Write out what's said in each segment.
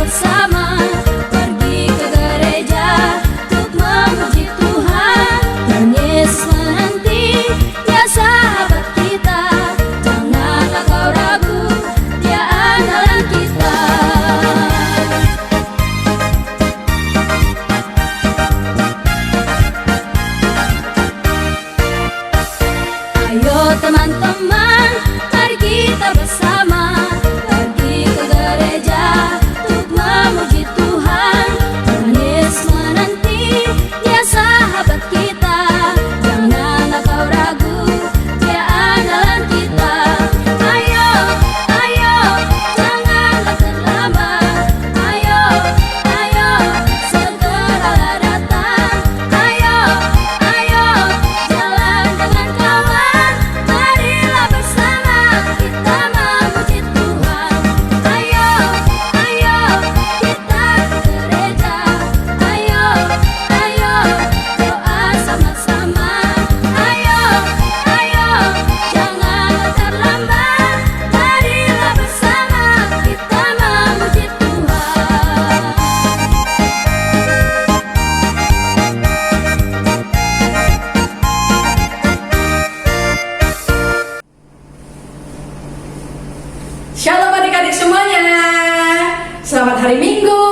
bersama pergi ke gereja untuk memuji Tuhan. Dan Yesus menanti, Dia sahabat kita. Janganlah kau ragu, Dia andalan kita. Ayo teman-teman, mari kita bersama pergi ke gereja untuk memuji Tuhan. Dan Yesus menanti, Dia sahabat kita. Janganlah kau ragu, Dia andalan kita. Ayo, ayo, janganlah terlambat. Ayo, ayo, segeralah datang. Ayo, ayo, jalan dengan kawan. Marilah bersama kita memuji Tuhan. Ayo, ayo, kita ke gereja. Ayo, ayo, doa sama-sama. Ayo, ayo, janganlah terlambat. Marilah bersama kita memuji Tuhan. Shalom adik-adik semuanya. Selamat hari Minggu.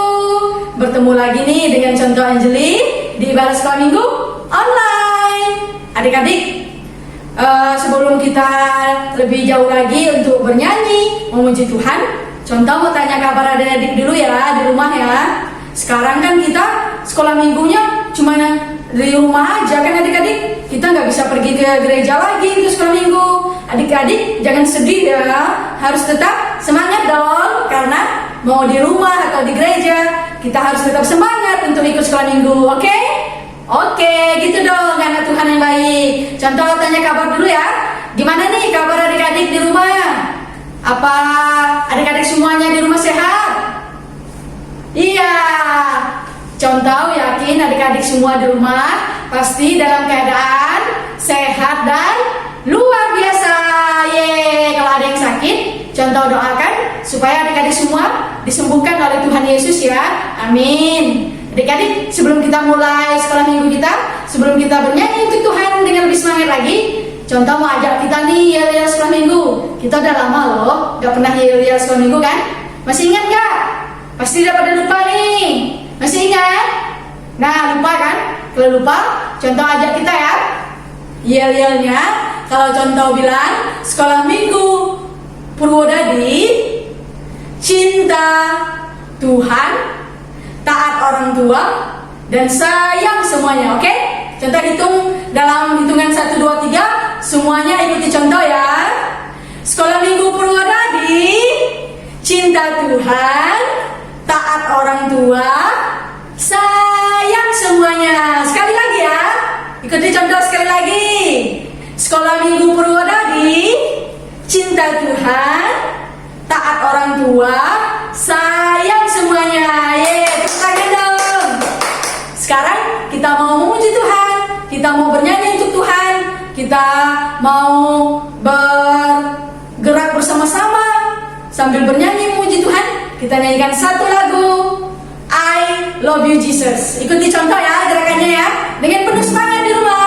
Bertemu lagi nih dengan Contoh Anjeli di Ibadah Sekolah Minggu online. Adik-adik, sebelum kita lebih jauh lagi untuk bernyanyi memuji Tuhan, Contoh mau tanya kabar adik-adik dulu ya di rumah ya. Sekarang kan kita sekolah minggunya cuma di rumah aja kan adik-adik. Kita nggak bisa pergi ke gereja lagi untuk sekolah minggu. Adik-adik jangan sedih ya, harus tetap semangat dong. Karena mau di rumah atau di gereja, kita harus tetap semangat untuk ikut sekolah minggu, oke? Oke, gitu dong anak Tuhan yang baik. Contoh tanya kabar dulu ya. Gimana nih kabar adik-adik di rumah? Apa adik-adik semuanya di rumah sehat? Iya. Contoh yakin adik-adik semua di rumah pasti dalam keadaan sehat dan luar biasa. Yeay. Kalau ada yang sakit, Contoh doakan supaya adik-adik semua disembuhkan oleh Tuhan Yesus ya. Amin. Adik-adik, sebelum kita mulai sekolah minggu kita, sebelum kita bernyanyi untuk Tuhan dengan lebih semangat lagi, Contoh mau ajak kita nih yel-yel sekolah minggu. Kita udah lama loh gak pernah yel-yel sekolah minggu kan? Masih ingat gak? Pasti udah pada lupa nih. Masih ingat? Nah, lupa kan? Kalau lupa, Contoh ajak kita ya. Yel-yelnya, kalau Contoh bilang sekolah minggu Purwodadi, cinta Tuhan, taat orang tua, dan sayang semuanya, oke? Contoh hitung dalam hitungan 1, 2, 3. Semuanya ikuti Contoh ya. Sekolah minggu Purwodadi, cinta Tuhan, taat orang tua, sayang semuanya. Sekali lagi ya. Ikuti Contoh sekali lagi. Sekolah minggu Purwodadi, cinta Tuhan, taat orang tua, sayang semuanya. Yeay, tepuk tangan dong. Sekarang kita mau memuji Tuhan, kita mau bernyanyi untuk Tuhan, kita mau bergerak bersama-sama sambil bernyanyi memuji Tuhan. Kita nyanyikan satu lagu, I Love You Jesus. Ikuti Contoh ya gerakannya ya, dengan penuh semangat di rumah.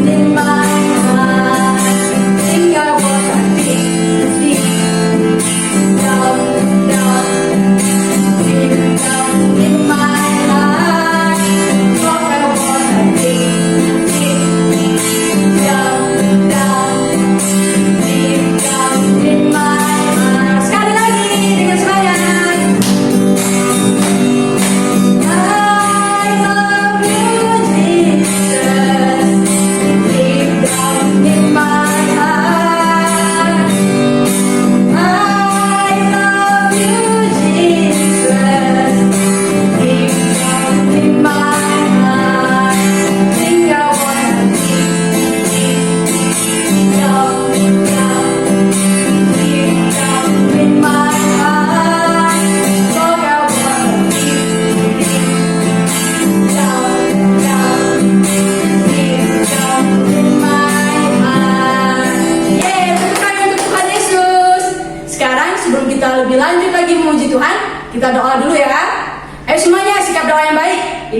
In my heart.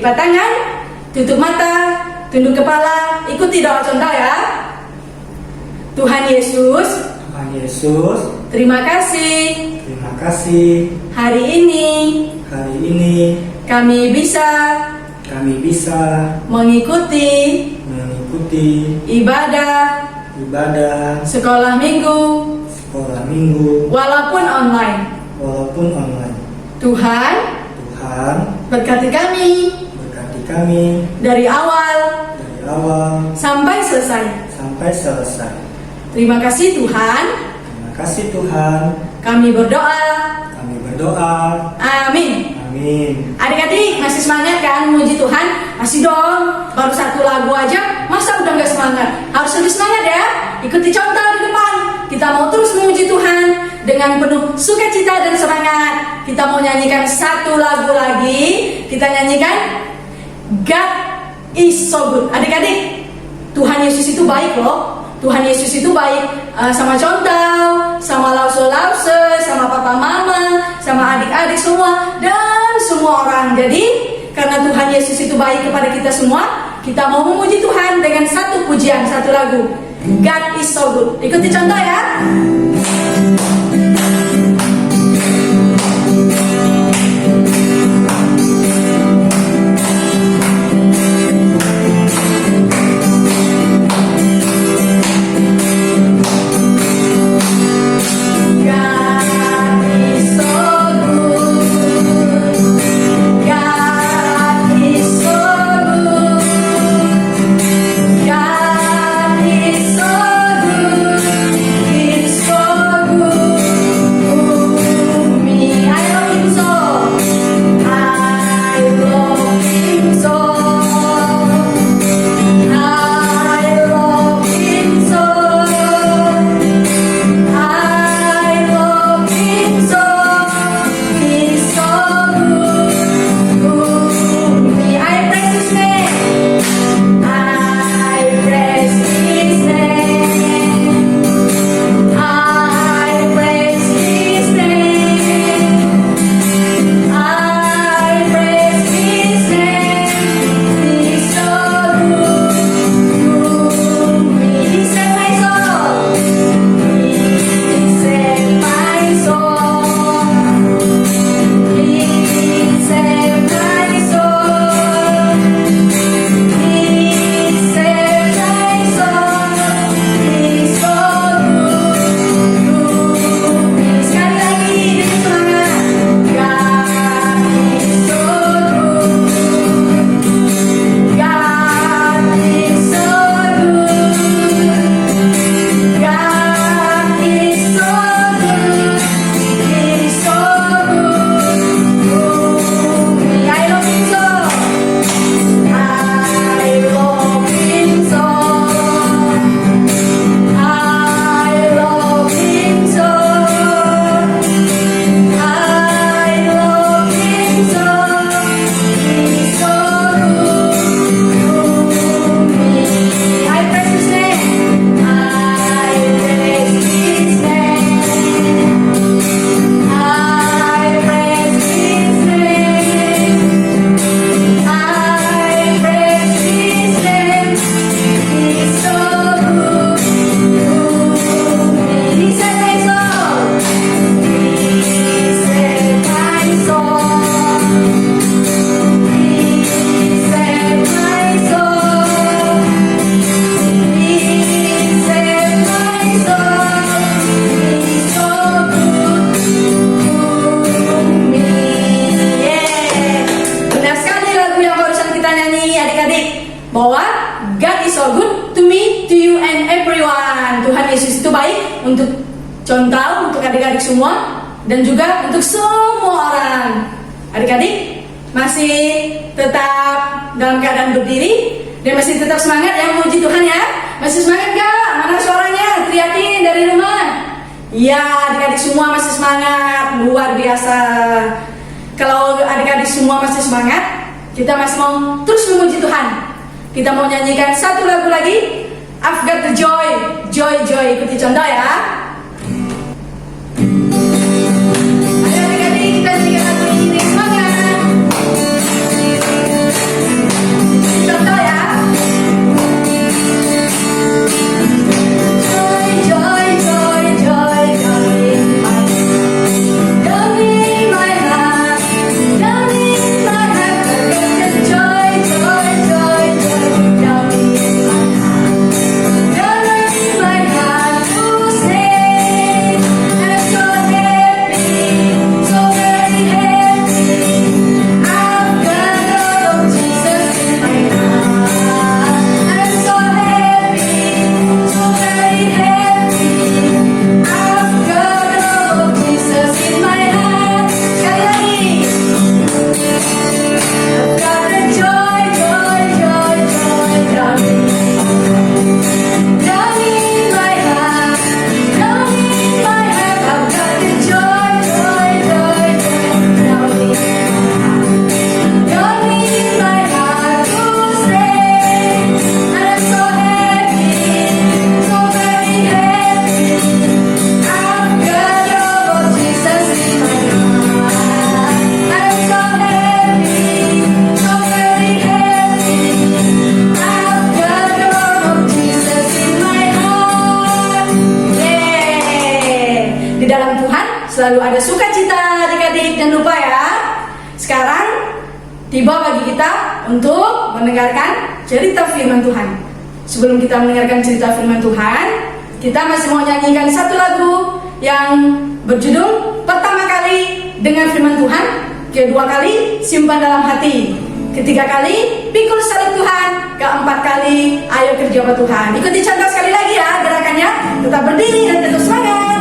lipat tangan, tutup mata, tunduk kepala, ikuti doa contoh ya. Tuhan Yesus, Tuhan Yesus, terima kasih terima kasih hari ini hari ini kami bisa kami bisa mengikuti mengikuti ibadah ibadah sekolah minggu sekolah minggu walaupun online. online. Tuhan, Tuhan, berkati kami berkati kami dari awal dari awal sampai selesai. sampai selesai. Terima kasih Tuhan, Terima kasih Tuhan, kami berdoa. kami berdoa. Amin. Amin. Adik-adik masih semangat kan memuji Tuhan? Masih dong, baru satu lagu aja, masa udah gak semangat? Harus lebih semangat ya. Ikuti contoh di depan. Kita mau terus memuji Tuhan dengan penuh sukacita dan semangat. Kita mau nyanyikan satu lagu lagi. Kita nyanyikan God is so good. Adik-adik, Tuhan Yesus itu baik loh. Tuhan Yesus itu baik sama contoh, sama lause-lause, sama papa mama, sama adik-adik semua, dan semua orang. Jadi karena Tuhan Yesus itu baik kepada kita semua, kita mau memuji Tuhan dengan satu pujian, satu lagu, God is so good. Ikuti contoh ya. Bahwa God is so good to me, to you and everyone. Tuhan Yesus itu baik untuk contoh, untuk adik-adik semua, dan juga untuk semua orang. Adik-adik masih tetap dalam keadaan berdiri dan masih tetap semangat ya memuji Tuhan ya. Masih semangat gak? Mana suaranya? Teriakin dari rumah. Ya, adik-adik semua masih semangat, luar biasa. Kalau adik-adik semua masih semangat, kita masih mau terus memuji Tuhan. Kita mau nyanyikan satu lagu lagi, I've got the joy, joy, joy. Ikuti contoh ya. Ayo adik-adik kita nyanyikan lagu ini, semangat. selalu ada sukacita adik-adik, jangan lupa ya. Sekarang tiba bagi kita untuk mendengarkan cerita firman Tuhan. Sebelum kita mendengarkan cerita firman Tuhan, kita masih mau nyanyikan satu lagu yang berjudul Pertama Kali Dengar Firman Tuhan, kedua kali Simpan Dalam Hati, ketiga kali Pikul Salib Tuhan, keempat kali Ayo Kerja Buat Tuhan. Ikuti contoh sekali lagi ya gerakannya. Tetap berdiri dan tetap semangat.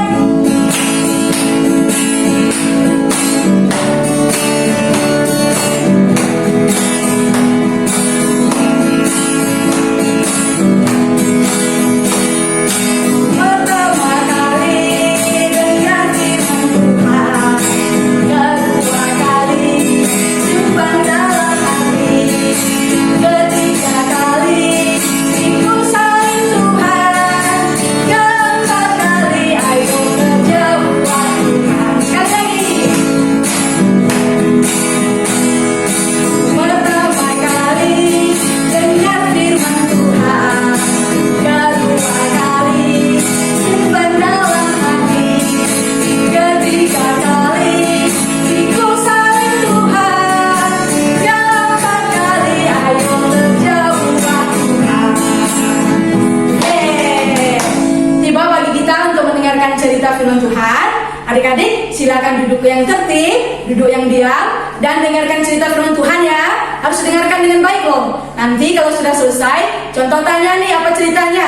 Firman Tuhan. Adik-adik silakan duduk yang tertib, duduk yang diam, dan dengarkan cerita firman Tuhan ya. Harus dengarkan dengan baik loh. Nanti kalau sudah selesai, contoh tanya nih apa ceritanya.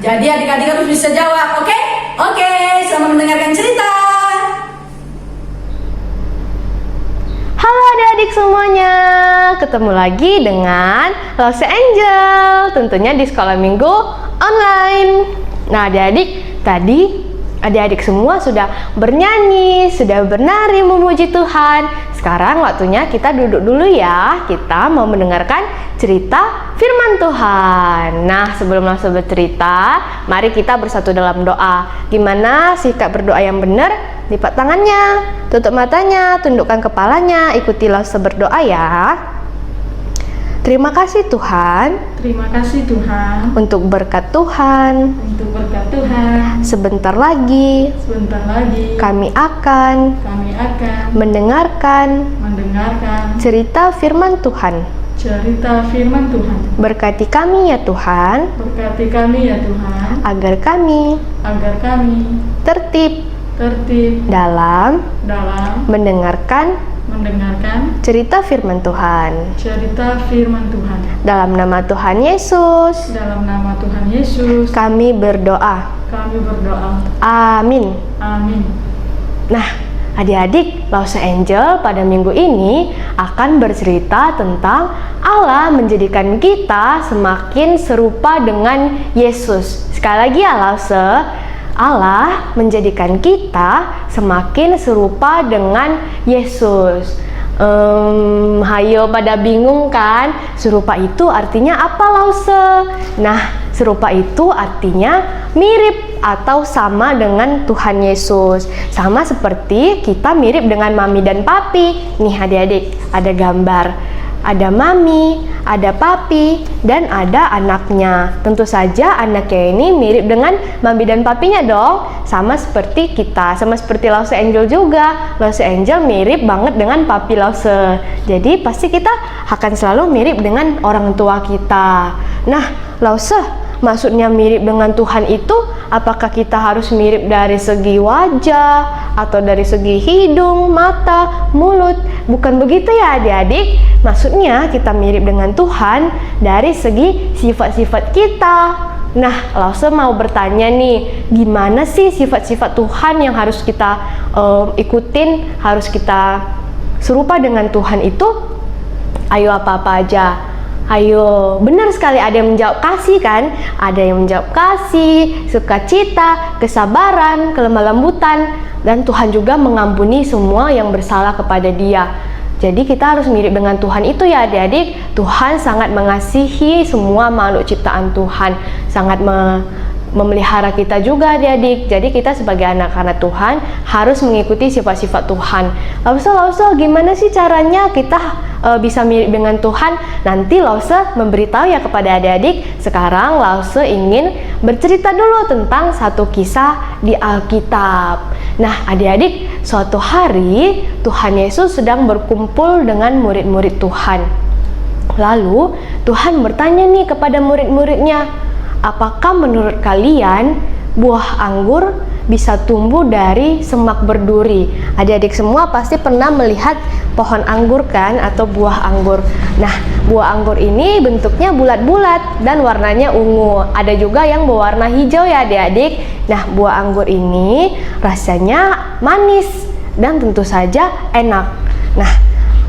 Jadi adik-adik harus bisa jawab, oke? Oke, selamat mendengarkan cerita. Halo adik-adik semuanya, ketemu lagi dengan Lause Angel, tentunya di Sekolah Minggu Online. Nah adik-adik, tadi adik-adik semua sudah bernyanyi, sudah bernari memuji Tuhan. Sekarang waktunya kita duduk dulu ya. Kita mau mendengarkan cerita firman Tuhan. Nah, sebelum langsung bercerita, mari kita bersatu dalam doa. Gimana sikap berdoa yang benar? Lipat tangannya, tutup matanya, tundukkan kepalanya, ikuti langsung berdoa ya. Terima kasih Tuhan. Terima kasih Tuhan Untuk berkat Tuhan. untuk berkat Tuhan. Sebentar lagi Sebentar lagi kami akan kami akan mendengarkan mendengarkan cerita firman Tuhan. cerita firman Tuhan. Berkati kami ya Tuhan, Berkati kami ya Tuhan, agar kami agar kami tertib dalam mendengarkan cerita firman Tuhan. cerita firman Tuhan. Dalam nama Tuhan Yesus, Dalam nama Tuhan Yesus, kami berdoa. kami berdoa. Amin. Amin. Nah, adik-adik, Lause Angel pada minggu ini akan bercerita tentang Allah menjadikan kita semakin serupa dengan Yesus. Sekali lagi ya Lause, Allah menjadikan kita semakin serupa dengan Yesus. Hayo pada bingung kan? Serupa itu artinya apa Lause? Nah, serupa itu artinya mirip atau sama dengan Tuhan Yesus. Sama seperti kita mirip dengan mami dan papi. Nih adik-adik, ada gambar. Ada mami, ada papi, dan ada anaknya. Tentu saja anaknya ini mirip dengan mami dan papinya dong. Sama seperti kita, sama seperti Lause Angel juga. Lause Angel mirip banget dengan papi Lause. Jadi pasti kita akan selalu mirip dengan orang tua kita. Nah, Lause, maksudnya mirip dengan Tuhan itu, apakah kita harus mirip dari segi wajah atau dari segi hidung, mata, mulut? Bukan begitu ya adik-adik. Maksudnya kita mirip dengan Tuhan dari segi sifat-sifat kita. Nah, Lause mau bertanya nih, gimana sih sifat-sifat Tuhan yang harus kita ikutin, harus kita serupa dengan Tuhan itu? Ayo apa-apa aja. Ayo, benar sekali, ada yang menjawab kasih kan? Ada yang menjawab kasih, sukacita, kesabaran, kelemah lembutan, dan Tuhan juga mengampuni semua yang bersalah kepada Dia. Jadi kita harus mirip dengan Tuhan itu ya adik-adik. Tuhan sangat mengasihi semua makhluk ciptaan Tuhan, sangat memelihara kita juga adik-adik. Jadi kita sebagai anak-anak Tuhan harus mengikuti sifat-sifat Tuhan. Lausa, gimana sih caranya kita bisa mirip dengan Tuhan? Nanti Lausa memberitahu ya kepada adik-adik. Sekarang Lausa ingin bercerita dulu tentang satu kisah di Alkitab. Nah adik-adik, suatu hari Tuhan Yesus sedang berkumpul dengan murid-murid Tuhan. Lalu Tuhan bertanya nih kepada murid-muridnya, apakah menurut kalian buah anggur bisa tumbuh dari semak berduri? Adik-adik semua pasti pernah melihat pohon anggur kan, atau buah anggur. Nah, buah anggur ini bentuknya bulat-bulat dan warnanya ungu. Ada juga yang berwarna hijau ya adik-adik. Nah, buah anggur ini rasanya manis dan tentu saja enak. Nah,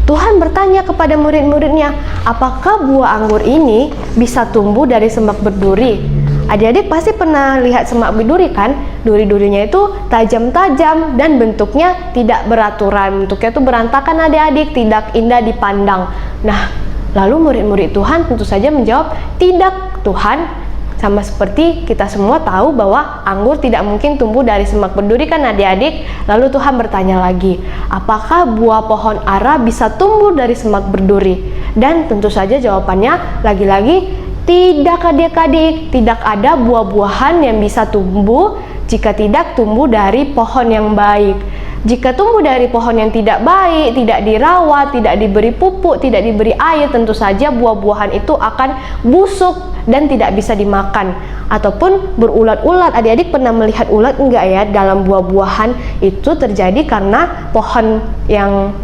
Tuhan bertanya kepada murid-muridnya, apakah buah anggur ini bisa tumbuh dari semak berduri? Adik-adik pasti pernah lihat semak berduri kan? Duri-durinya itu tajam-tajam dan bentuknya tidak beraturan. Bentuknya itu berantakan adik-adik, tidak indah dipandang. Nah, lalu murid-murid Tuhan tentu saja menjawab, tidak Tuhan. Sama seperti kita semua tahu bahwa anggur tidak mungkin tumbuh dari semak berduri kan adik-adik. Lalu Tuhan bertanya lagi, apakah buah pohon ara bisa tumbuh dari semak berduri? Dan tentu saja jawabannya lagi-lagi tidak adik-adik. Tidak ada buah-buahan yang bisa tumbuh jika tidak tumbuh dari pohon yang baik. Jika tumbuh dari pohon yang tidak baik, tidak dirawat, tidak diberi pupuk, tidak diberi air, tentu saja buah-buahan itu akan busuk dan tidak bisa dimakan ataupun berulat-ulat. Adik-adik pernah melihat ulat enggak ya dalam buah-buahan? Itu terjadi karena pohon yang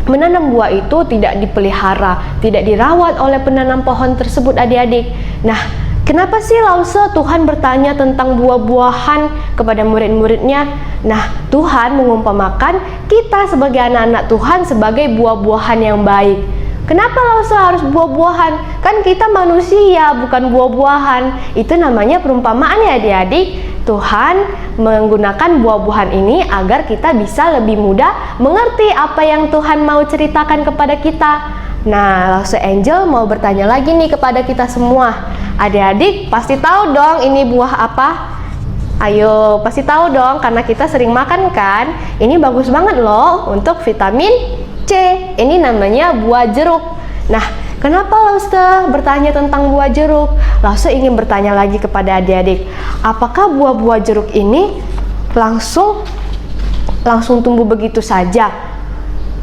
menanam buah itu tidak dipelihara, tidak dirawat oleh penanam pohon tersebut adik-adik. Nah, kenapa sih Lausa Tuhan bertanya tentang buah-buahan kepada murid-muridnya? Nah, Tuhan mengumpamakan kita sebagai anak-anak Tuhan sebagai buah-buahan yang baik. Kenapa Lausa harus buah-buahan? Kan kita manusia, bukan buah-buahan. Itu namanya perumpamaan ya adik-adik. Tuhan menggunakan buah-buahan ini agar kita bisa lebih mudah mengerti apa yang Tuhan mau ceritakan kepada kita. Nah, Lausa Angel mau bertanya lagi nih kepada kita semua. Adik-adik pasti tahu dong ini buah apa? Ayo, pasti tahu dong karena kita sering makan kan. Ini bagus banget loh untuk vitamin C. Ini namanya buah jeruk. Nah, kenapa Lausa bertanya tentang buah jeruk? Lausa ingin bertanya lagi kepada adik-adik, apakah buah-buah jeruk ini langsung tumbuh begitu saja?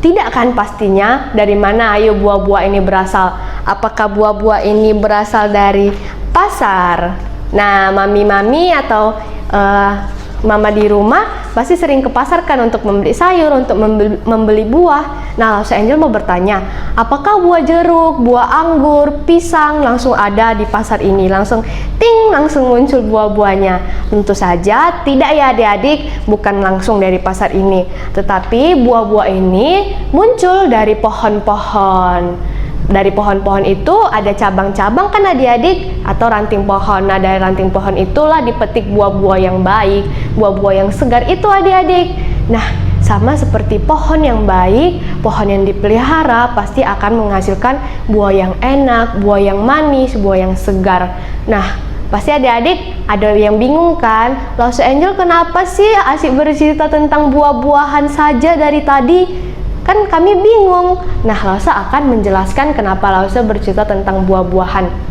Tidak kan pastinya. Dari mana ayo buah-buah ini berasal? Apakah buah-buah ini berasal dari pasar? Nah, mami-mami atau mama di rumah pasti sering ke pasar kan untuk membeli sayur, untuk membeli buah. Nah, Lausa Angel mau bertanya, apakah buah jeruk, buah anggur, pisang langsung ada di pasar ini? Langsung muncul buah-buahnya? Tentu saja tidak ya adik-adik, bukan langsung dari pasar ini. Tetapi buah-buah ini muncul dari pohon-pohon. Dari pohon-pohon itu ada cabang-cabang kan adik-adik, atau ranting pohon. Nah, dari ranting pohon itulah dipetik buah-buah yang baik, buah-buah yang segar itu adik-adik. Nah, sama seperti pohon yang baik, pohon yang dipelihara pasti akan menghasilkan buah yang enak, buah yang manis, buah yang segar. Nah, pasti adik-adik ada yang bingung kan? Lausa Angel kenapa sih asik bercerita tentang buah-buahan saja dari tadi? Kan kami bingung. Nah, Lausa akan menjelaskan kenapa Lausa bercerita tentang buah-buahan.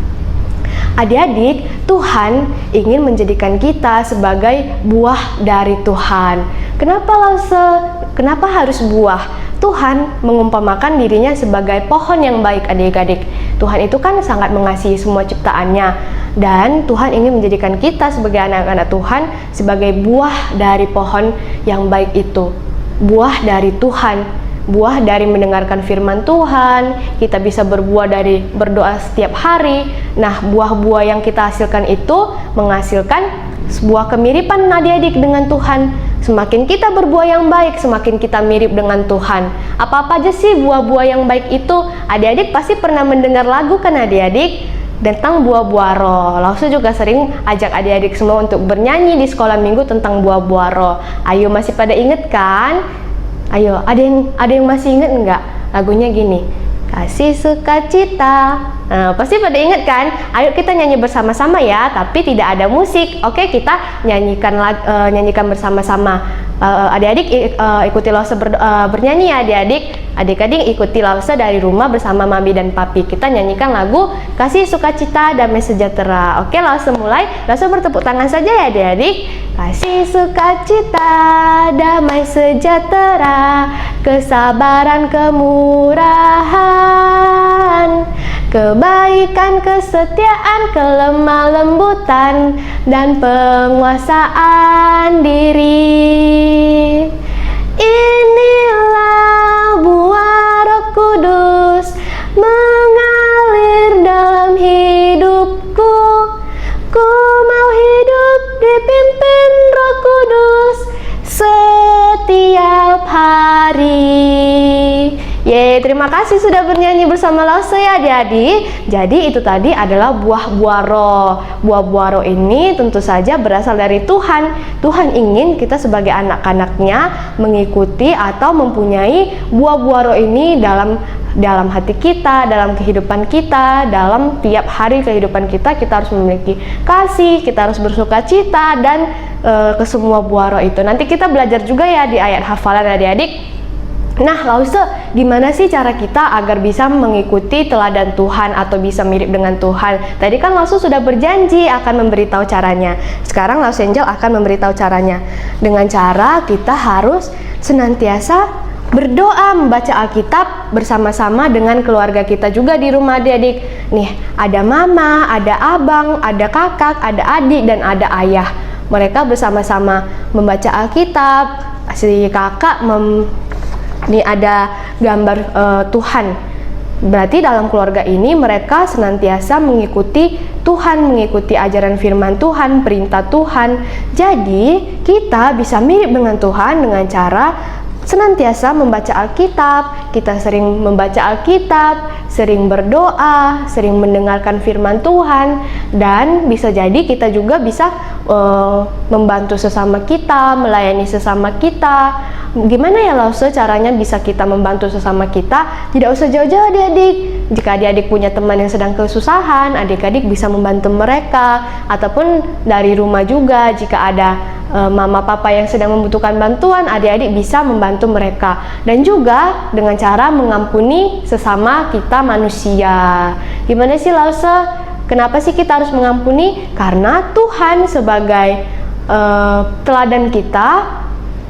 Adik-adik, Tuhan ingin menjadikan kita sebagai buah dari Tuhan. Kenapa harus buah? Tuhan mengumpamakan dirinya sebagai pohon yang baik adik-adik. Tuhan itu kan sangat mengasihi semua ciptaannya. Dan Tuhan ingin menjadikan kita sebagai anak-anak Tuhan sebagai buah dari pohon yang baik itu. Buah dari Tuhan. Buah dari mendengarkan firman Tuhan, kita bisa berbuah dari berdoa setiap hari. Nah, buah-buah yang kita hasilkan itu menghasilkan sebuah kemiripan adik-adik dengan Tuhan. Semakin kita berbuah yang baik, semakin kita mirip dengan Tuhan. Apa-apa aja sih buah-buah yang baik itu? Adik-adik pasti pernah mendengar lagu kan adik-adik? Tentang buah-buah roh. Lausa juga sering ajak adik-adik semua untuk bernyanyi di sekolah minggu tentang buah-buah roh. Ayo, masih pada inget kan? Ayo, ada yang masih inget enggak? Lagunya gini, kasih sukacita. Pasti pada ingat kan? Ayo kita nyanyi bersama-sama ya, tapi tidak ada musik. Oke, kita nyanyikan bersama-sama. Adik-adik ikuti Lause bernyanyi ya adik-adik. Adik-adik ikuti Lause dari rumah bersama Mami dan Papi. Kita nyanyikan lagu Kasih Sukacita Damai Sejahtera. Oke, Lause mulai. Lause bertepuk tangan saja ya adik-adik. Kasih sukacita, damai sejahtera, kesabaran, kemurahan, kebaikan, kesetiaan, kelemah lembutan, dan penguasaan diri. Inilah buah Roh Kudus mengalir dalam hidupku. Ku mau hidup dipimpin Roh Kudus setiap hari. Terima kasih sudah bernyanyi bersama Lause ya adik-adik. Jadi itu tadi adalah buah-buah roh. Buah-buah roh ini tentu saja berasal dari Tuhan. Tuhan ingin kita sebagai anak-anaknya mengikuti atau mempunyai buah-buah roh ini dalam hati kita, dalam kehidupan kita, dalam tiap hari kehidupan kita harus memiliki kasih, kita harus bersukacita dan ke semua buah roh itu. Nanti kita belajar juga ya di ayat hafalan adik-adik. Nah, Lause, gimana sih cara kita agar bisa mengikuti teladan Tuhan atau bisa mirip dengan Tuhan? Tadi kan Lause sudah berjanji akan memberitahu caranya. Sekarang Lause Angel akan memberitahu caranya. Dengan cara kita harus senantiasa berdoa, membaca Alkitab bersama-sama dengan keluarga kita juga di rumah adik-adik. Nih, ada mama, ada abang, ada kakak, ada adik, dan ada ayah. Mereka bersama-sama membaca Alkitab. Si kakak ini ada gambar Tuhan. Berarti dalam keluarga ini mereka senantiasa mengikuti Tuhan, mengikuti ajaran firman Tuhan, perintah Tuhan. Jadi kita bisa mirip dengan Tuhan dengan cara senantiasa membaca Alkitab. Kita sering membaca Alkitab, sering berdoa, sering mendengarkan firman Tuhan, dan bisa jadi kita juga bisa membantu sesama kita, melayani sesama kita. Gimana ya Lause caranya bisa kita membantu sesama kita? Tidak usah jauh-jauh adik-adik. Jika adik-adik punya teman yang sedang kesusahan, adik-adik bisa membantu mereka. Ataupun dari rumah juga, jika ada mama papa yang sedang membutuhkan bantuan, adik-adik bisa membantu mereka. Dan juga dengan cara mengampuni sesama kita manusia. Gimana sih Lause? Kenapa sih kita harus mengampuni? Karena Tuhan sebagai teladan kita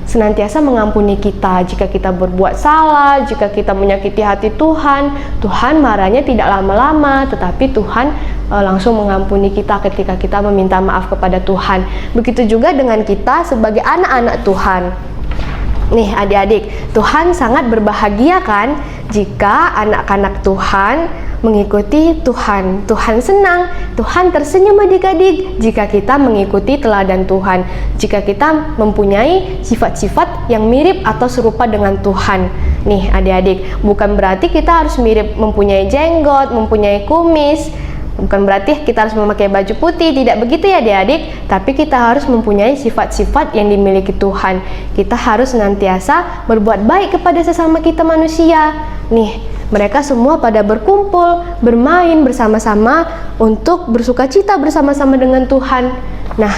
senantiasa mengampuni kita jika kita berbuat salah, jika kita menyakiti hati Tuhan. Tuhan marahnya tidak lama-lama, tetapi Tuhan langsung mengampuni kita ketika kita meminta maaf kepada Tuhan. Begitu juga dengan kita sebagai anak-anak Tuhan. Nih adik-adik, Tuhan sangat berbahagia kan jika anak-anak Tuhan mengikuti Tuhan. Tuhan senang, Tuhan tersenyum adik-adik jika kita mengikuti teladan Tuhan, jika kita mempunyai sifat-sifat yang mirip atau serupa dengan Tuhan. Nih adik-adik, bukan berarti kita harus mirip mempunyai jenggot, mempunyai kumis, bukan berarti kita harus memakai baju putih, tidak begitu ya adik-adik. Tapi kita harus mempunyai sifat-sifat yang dimiliki Tuhan. Kita harus senantiasa berbuat baik kepada sesama kita manusia. Nih, mereka semua pada berkumpul, bermain bersama-sama untuk bersukacita bersama-sama dengan Tuhan. Nah,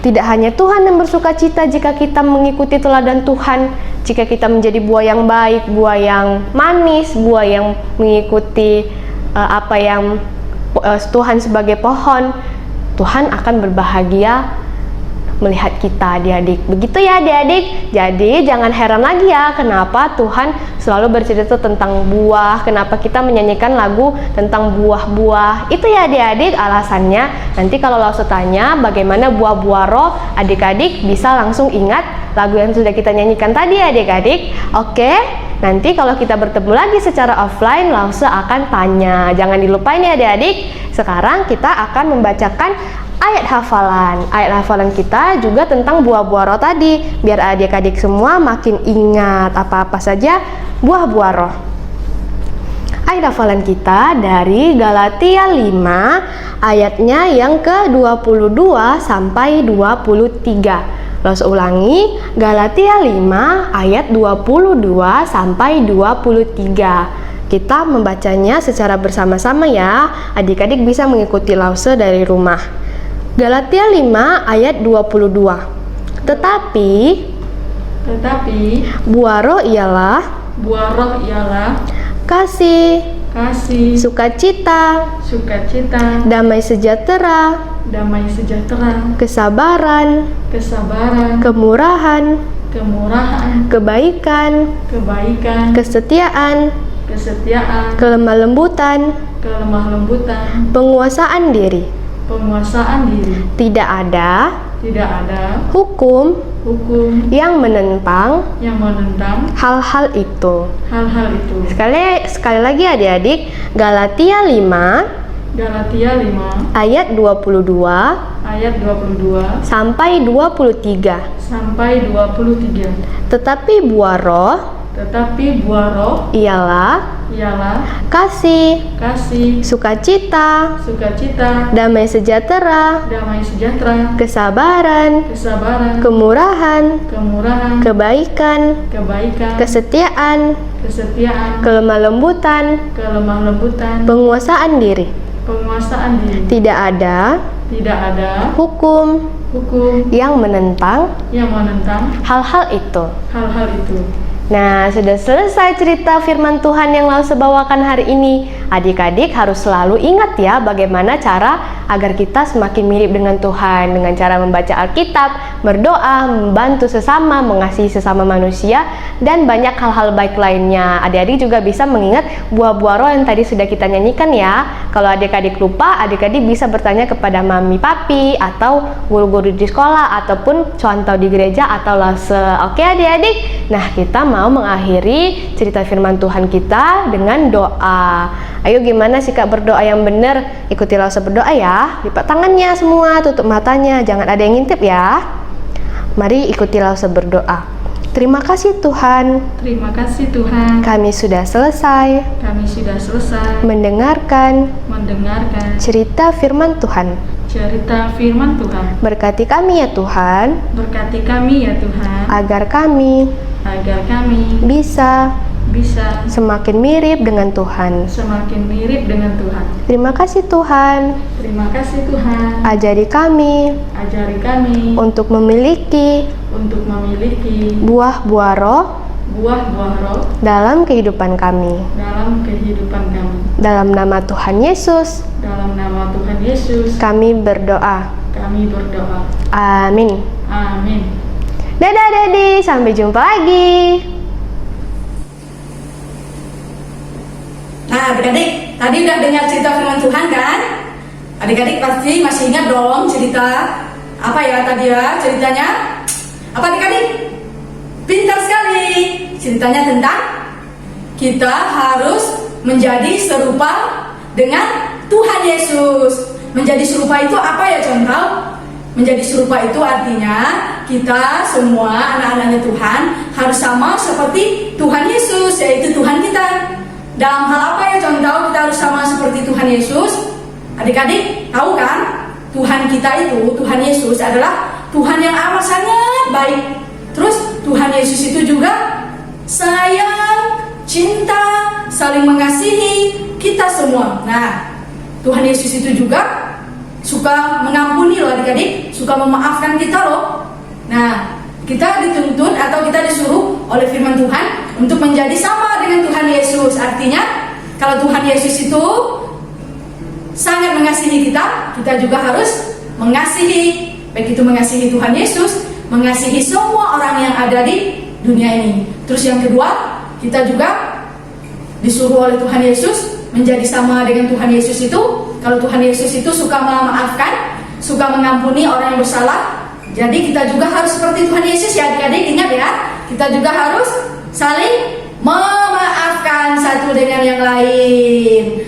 tidak hanya Tuhan yang bersukacita jika kita mengikuti teladan Tuhan, jika kita menjadi buah yang baik, buah yang manis, buah yang mengikuti apa yang Tuhan sebagai pohon, Tuhan akan berbahagia melihat kita adik-adik. Begitu ya adik-adik. Jadi jangan heran lagi ya kenapa Tuhan selalu bercerita tentang buah, kenapa kita menyanyikan lagu tentang buah-buah. Itu ya adik-adik alasannya. Nanti kalau Lause tanya bagaimana buah-buah roh, adik-adik bisa langsung ingat lagu yang sudah kita nyanyikan tadi adik-adik. Oke, nanti kalau kita bertemu lagi secara offline, Lause akan tanya. Jangan dilupain ya adik-adik. Sekarang kita akan membacakan ayat hafalan. Ayat hafalan kita juga tentang buah-buah roh tadi, biar adik-adik semua makin ingat apa-apa saja buah-buah roh. Ayat hafalan kita dari Galatia 5 ayatnya yang ke-22 sampai 23. Lause ulangi, Galatia 5 ayat 22 sampai 23. Kita membacanya secara bersama-sama ya. Adik-adik bisa mengikuti lause dari rumah. Galatia 5 ayat 22. Tetapi buah roh ialah kasih, sukacita, damai sejahtera, kesabaran, kemurahan, kebaikan, kesetiaan, kelemah lembutan, penguasaan diri. Tidak ada hukum yang menentang hal-hal itu. Sekali lagi adik-adik, Galatia 5 ayat 22 sampai 23. Tetapi buah roh ialah kasih, sukacita, damai sejahtera, kesabaran, kemurahan, kebaikan, kesetiaan, kelemah lembutan, penguasaan diri. Tidak ada hukum yang menentang hal-hal itu. Nah, sudah selesai cerita firman Tuhan yang Lause bawakan hari ini. Adik-adik harus selalu ingat ya bagaimana cara agar kita semakin mirip dengan Tuhan, dengan cara membaca Alkitab, berdoa, membantu sesama, mengasihi sesama manusia, dan banyak hal-hal baik lainnya. Adik-adik juga bisa mengingat buah-buah roh yang tadi sudah kita nyanyikan ya. Kalau adik-adik lupa, adik-adik bisa bertanya kepada mami papi atau guru-guru di sekolah ataupun contoh di gereja atau Lause. Oke adik-adik? Nah, kita mau mengakhiri cerita firman Tuhan kita dengan doa. Ayo gimana sikap berdoa yang benar? Ikuti Lause berdoa ya. Lipat tangannya semua, tutup matanya, jangan ada yang ngintip ya. Mari ikuti Lause berdoa. Terima kasih Tuhan. Kami sudah selesai mendengarkan cerita firman Tuhan. Berkati kami ya Tuhan. Agar kami bisa semakin mirip dengan Tuhan. Terima kasih Tuhan. Ajari kami untuk memiliki buah-buah roh dalam kehidupan kami. Dalam nama Tuhan Yesus kami berdoa. Amin. Dadah adik-adik, sampai jumpa lagi. Nah adik-adik, tadi udah dengar cerita firman Tuhan kan? Adik-adik pasti masih ingat dong cerita apa ya tadi ya ceritanya? Apa adik-adik? Pintar sekali. Ceritanya tentang kita harus menjadi serupa dengan Tuhan Yesus. Menjadi serupa itu apa ya contoh? Menjadi serupa itu artinya kita semua anak-anaknya Tuhan harus sama seperti Tuhan Yesus, yaitu Tuhan kita. Dalam hal apa ya contoh kita harus sama seperti Tuhan Yesus? Adik-adik tahu kan? Tuhan kita itu, Tuhan Yesus adalah Tuhan yang amat sangat baik. Terus Tuhan Yesus itu juga sayang, cinta, saling mengasihi kita semua. Nah, Tuhan Yesus itu juga suka mengampuni loh adik-adik, suka memaafkan kita loh. Nah, kita dituntun atau kita disuruh oleh firman Tuhan untuk menjadi sama dengan Tuhan Yesus. Artinya, kalau Tuhan Yesus itu sangat mengasihi kita, kita juga harus mengasihi. Baik itu mengasihi Tuhan Yesus, mengasihi semua orang yang ada di dunia ini. Terus yang kedua, kita juga disuruh oleh Tuhan Yesus menjadi sama dengan Tuhan Yesus itu. Kalau Tuhan Yesus itu suka memaafkan, suka mengampuni orang yang bersalah, jadi kita juga harus seperti Tuhan Yesus ya adik-adik. Ingat ya, kita juga harus saling memaafkan satu dengan yang lain.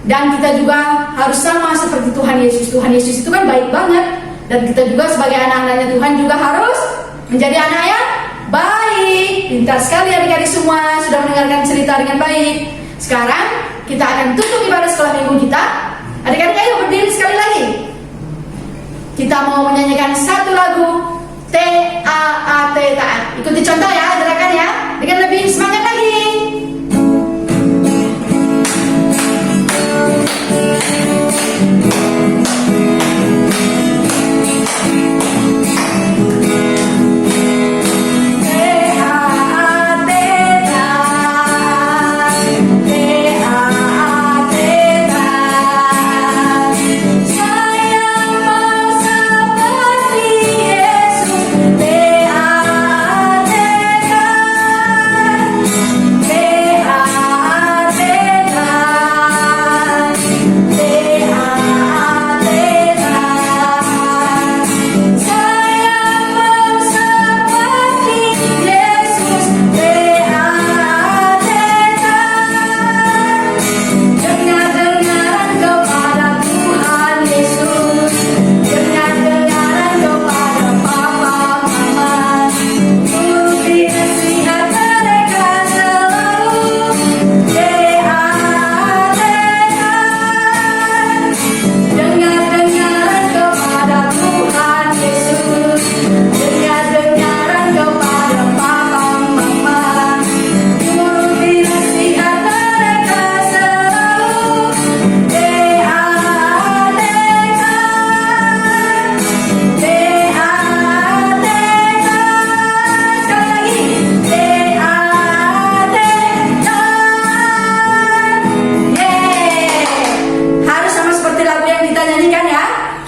Dan kita juga harus sama seperti Tuhan Yesus. Tuhan Yesus itu kan baik banget. Dan kita juga sebagai anak-anaknya Tuhan juga harus menjadi anak yang baik. Pintar sekali adik-adik semua sudah mendengarkan cerita dengan baik. Sekarang kita akan tutup ibadah sekolah minggu kita. Adik-adik ayo berdiri sekali lagi. Kita mau menyanyikan satu lagu T-A-A-T taat. Ikuti contoh ya, gerakan ya, dengan lebih semangat lagi.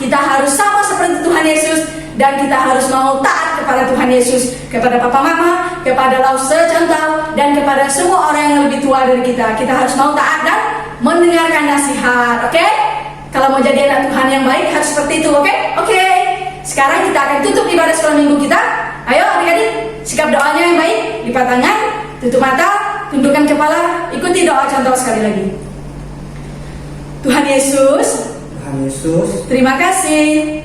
kita harus sama seperti Tuhan Yesus, dan kita harus mau taat kepada Tuhan Yesus, kepada papa mama, kepada laus secontoh, dan kepada semua orang yang lebih tua dari kita. Kita harus mau taat dan mendengarkan nasihat, oke? Kalau mau jadi anak Tuhan yang baik harus seperti itu, oke? Oke. Sekarang kita akan tutup ibadah sekolah minggu kita. Ayo adik-adik, sikap doanya yang baik, lipat tangan, tutup mata, tundukkan kepala, ikuti doa contoh sekali lagi. Tuhan Yesus, terima kasih.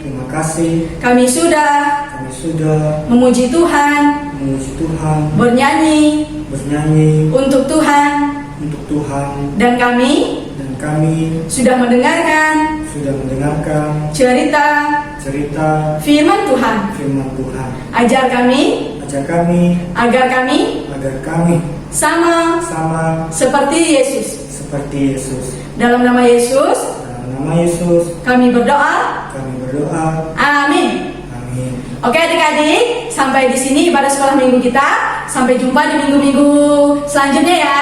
Kami sudah memuji Tuhan, bernyanyi untuk Tuhan, dan kami sudah mendengarkan cerita firman Tuhan. Ajar kami agar kami sama seperti Yesus. Dalam nama Yesus kami berdoa. Amin. Oke adik-adik, sampai di sini ibadah sekolah minggu kita. Sampai jumpa di minggu-minggu selanjutnya ya.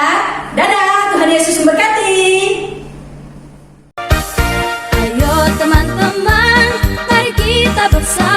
Dadah, Tuhan Yesus memberkati. Ayo teman-teman, mari kita bersama